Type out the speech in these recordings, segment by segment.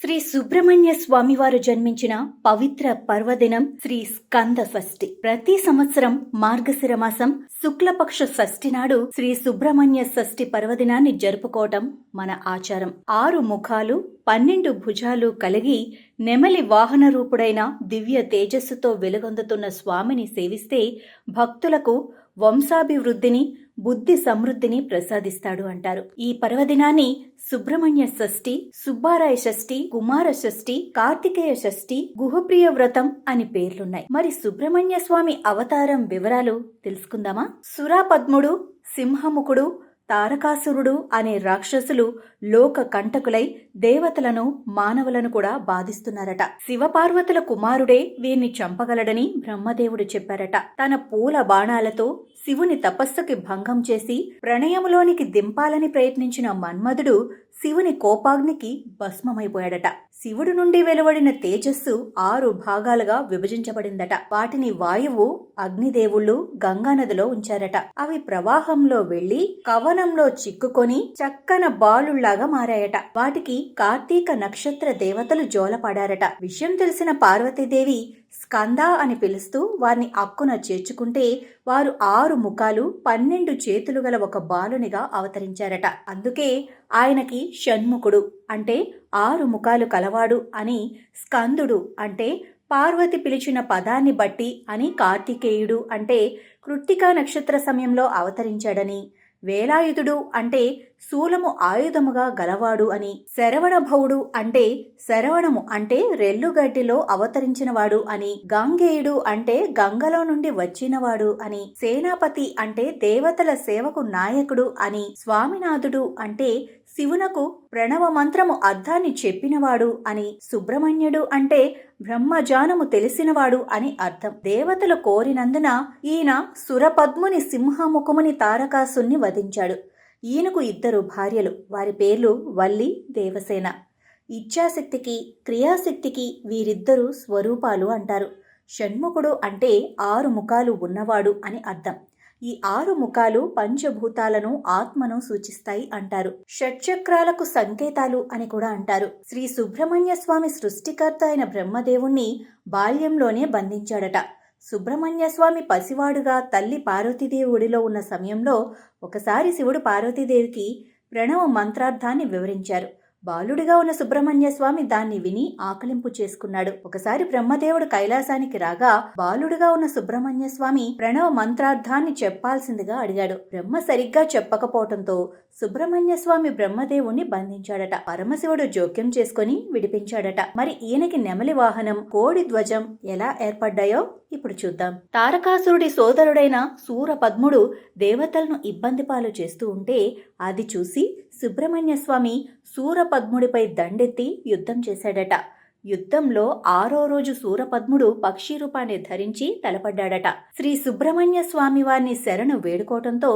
శ్రీ సుబ్రహ్మణ్య స్వామివారు జన్మించిన పవిత్ర పర్వదినం శ్రీ స్కంద షష్ఠి. ప్రతి సంవత్సరం మార్గశిర మాసం శుక్లపక్ష షష్ఠి నాడు శ్రీ సుబ్రహ్మణ్య షష్ఠి పర్వదినాన్ని జరుపుకోవటం మన ఆచారం. 6 ముఖాలు 12 భుజాలు కలిగి నెమలి వాహన రూపుడైన దివ్య తేజస్సుతో వెలుగొందుతున్న స్వామిని సేవిస్తే భక్తులకు వంశాభివృద్ధిని, బుద్ధి సమృద్ధిని ప్రసాదిస్తాడు అంటారు. ఈ పర్వదినాన్ని సుబ్రహ్మణ్య షష్ఠి, సుబ్బారాయ షష్ఠి, కుమార షష్ఠి, కార్తికేయ షష్ఠి, గుహప్రియ వ్రతం అని పేర్లున్నాయి. మరి సుబ్రహ్మణ్య స్వామి అవతారం వివరాలు తెలుసుకుందామా? సురాపద్ముడు, సింహముఖుడు, తారకాసురుడు అనే రాక్షసులు లోక కంటకులై దేవతలను, మానవులను కూడా బాధిస్తున్నారట. శివపార్వతుల కుమారుడే వీరిని చంపగలడని బ్రహ్మదేవుడు చెప్పారట. తన పూల బాణాలతో శివుని తపస్సుకి భంగం చేసి ప్రణయములోనికి దింపాలని ప్రయత్నించిన మన్మధుడు శివుని కోపాగ్నికి భస్మమైపోయాడట. శివుడు నుండి వెలువడిన తేజస్సు 6 భాగాలుగా విభజించబడిందట. వాటిని వాయువు, అగ్నిదేవుళ్ళు గంగానదిలో ఉంచారట. అవి ప్రవాహంలో వెళ్లి కవనంలో చిక్కుకొని చక్కన బాలుళ్లాగా మారాయట. వాటికి కార్తీక నక్షత్ర దేవతలు జోలపాడారట. విషయం తెలిసిన పార్వతీదేవి స్కంద అని పిలుస్తూ వారిని అక్కున చేర్చుకుంటే వారు 6 ముఖాలు 12 చేతులు గల ఒక బాలునిగా అవతరించారట. అందుకే ఆయనకి షణ్ముఖుడు అంటే 6 ముఖాలు కలవాడు అని, స్కందుడు అంటే పార్వతి పిలిచిన పదాన్ని బట్టి అని, కార్తికేయుడు అంటే కృత్తికా నక్షత్ర సమయంలో అవతరించాడని, వేలాయుధుడు అంటే శూలము ఆయుధముగా గలవాడు అని, శరవణభవుడు అంటే శరవణము అంటే రెల్లుగడ్డిలో అవతరించినవాడు అని, గాంగేయుడు అంటే గంగలో నుండి వచ్చినవాడు అని, సేనాపతి అంటే దేవతల సేవకు నాయకుడు అని, స్వామినాథుడు అంటే శివునకు ప్రణవ మంత్రము అర్థాన్ని చెప్పినవాడు అని, సుబ్రహ్మణ్యుడు అంటే బ్రహ్మజానము తెలిసినవాడు అని అర్థం. దేవతలు కోరినందున ఈయన సురపద్ముని సింహముఖముని తారకాసుని వధించాడు. ఈయనకు 2 భార్యలు. వారి పేర్లు వల్లి, దేవసేన. ఇచ్ఛాశక్తికి, క్రియాశక్తికి వీరిద్దరూ స్వరూపాలు అంటారు. షణ్ముఖుడు అంటే 6 ముఖాలు ఉన్నవాడు అని అర్థం. ఈ 6 ముఖాలు పంచభూతాలను, ఆత్మను సూచిస్తాయి అంటారు. షట్చక్రాలకు సంకేతాలు అని కూడా అంటారు. శ్రీ సుబ్రహ్మణ్య స్వామి సృష్టికర్త అయిన బ్రహ్మదేవుణ్ణి బాల్యంలోనే బంధించాడట. సుబ్రహ్మణ్య స్వామి పసివాడుగా తల్లి పార్వతీదేవి ఒడిలో ఉన్న సమయంలో ఒకసారి శివుడు పార్వతీదేవికి ప్రణవ మంత్రార్థాన్ని వివరించారు. బాలుడిగా ఉన్న సుబ్రహ్మణ్య స్వామి దాన్ని విని ఆకలింపు చేసుకున్నాడు. ఒకసారి బ్రహ్మదేవుడు కైలాసానికి రాగా బాలుడిగా ఉన్న సుబ్రహ్మణ్య స్వామి ప్రణవ మంత్రార్థాన్ని చెప్పాల్సిందిగా అడిగాడు. బ్రహ్మ సరిగ్గా చెప్పకపోవటంతో సుబ్రహ్మణ్య స్వామి బ్రహ్మదేవుణ్ణి బంధించాడట. పరమశివుడు జోక్యం చేసుకుని విడిపించాడట. మరి ఈయనకి నెమలి వాహనం, కోడి ధ్వజం ఎలా ఏర్పడ్డాయో ఇప్పుడు చూద్దాం. తారకాసురుడి సోదరుడైన సూరపద్ముడు దేవతలను ఇబ్బంది పాలు చేస్తూ ఉంటే అది చూసి సుబ్రహ్మణ్య స్వామి సూరపద్ముడిపై దండెత్తి యుద్ధం చేశాడట. యుద్ధంలో 6వ రోజు సూరపద్ముడు పక్షి రూపాన్ని ధరించి తలపడ్డాడట. శ్రీ సుబ్రహ్మణ్య స్వామి వారిని శరణు వేడుకోవటంతో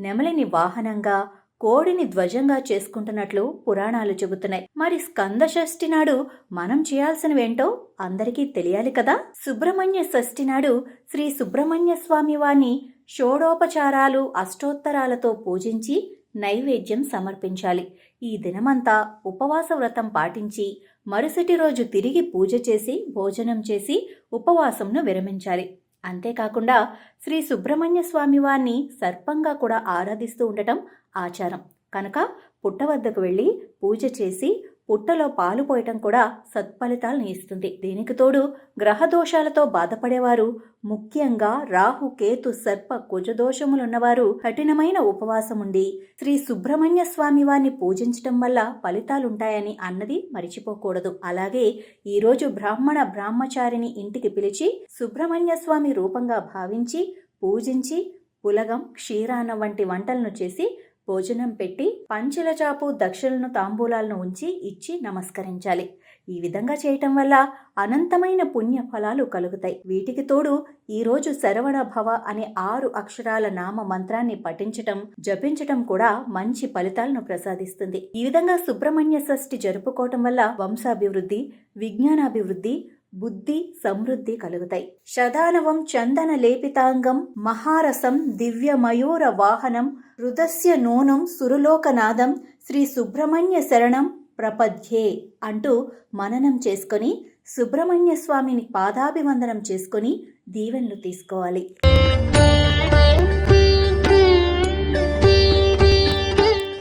నెమలిని వాహనంగా, కోడిని ధ్వజంగా చేసుకుంటున్నట్లు పురాణాలు చెబుతున్నాయి. మరి స్కంద షష్ఠి నాడు మనం చేయాల్సినవేంటో అందరికీ తెలియాలి కదా. సుబ్రహ్మణ్య షష్ఠి నాడు శ్రీ సుబ్రహ్మణ్య స్వామి వారిని షోడోపచారాలు, అష్టోత్తరాలతో పూజించి నైవేద్యం సమర్పించాలి. ఈ దినమంతా ఉపవాస వ్రతం పాటించి మరుసటి రోజు తిరిగి పూజ చేసి భోజనం చేసి ఉపవాసంను విరమించాలి. అంతేకాకుండా శ్రీ సుబ్రహ్మణ్య స్వామి వారిని సర్పంగా కూడా ఆరాధిస్తూ ఉండటం ఆచారం. కనుక పుట్ట వద్దకు వెళ్ళి పూజ చేసి పుట్టలో పాలు పోయటం కూడా సత్ఫలితాలను ఇస్తుంది. దీనికి తోడు గ్రహదోషాలతో బాధపడేవారు, ముఖ్యంగా రాహు, కేతు, సర్ప, కుజదోషములున్నవారు కఠినమైన ఉపవాసం ఉండి శ్రీ సుబ్రహ్మణ్య స్వామి వారిని పూజించటం వల్ల ఫలితాలుంటాయని అన్నది మరిచిపోకూడదు. అలాగే ఈరోజు బ్రాహ్మచారిని ఇంటికి పిలిచి సుబ్రహ్మణ్య స్వామి రూపంగా భావించి పూజించి పులగం, క్షీరాన్న వంటి వంటలను చేసి భోజనం పెట్టి పంచెలచాపు, దక్షిణలను, తాంబూలాలను ఉంచి ఇచ్చి నమస్కరించాలి. ఈ విధంగా చేయటం వల్ల అనంతమైన పుణ్య ఫలాలు కలుగుతాయి. వీటికి తోడు ఈరోజు శరవణ భవ అనే 6 అక్షరాల నామ మంత్రాన్ని పఠించటం, జపించటం కూడా మంచి ఫలితాలను ప్రసాదిస్తుంది. ఈ విధంగా సుబ్రహ్మణ్య షష్ఠి జరుపుకోవటం వల్ల వంశాభివృద్ధి, విజ్ఞానాభివృద్ధి, బుద్ధి సమృద్ధి కలుగుతాయి. శదానవం చందన లేపితాంగం మహారసం దివ్య మయూర వాహనం హృదస్య నూనం సురలోకనాదం శ్రీ సుబ్రహ్మణ్య శరణం ప్రపద్యే అంటూ మననం చేసుకొని సుబ్రహ్మణ్య స్వామిని పాదాభివందనం చేసుకొని దీవెనలు తీసుకోవాలి.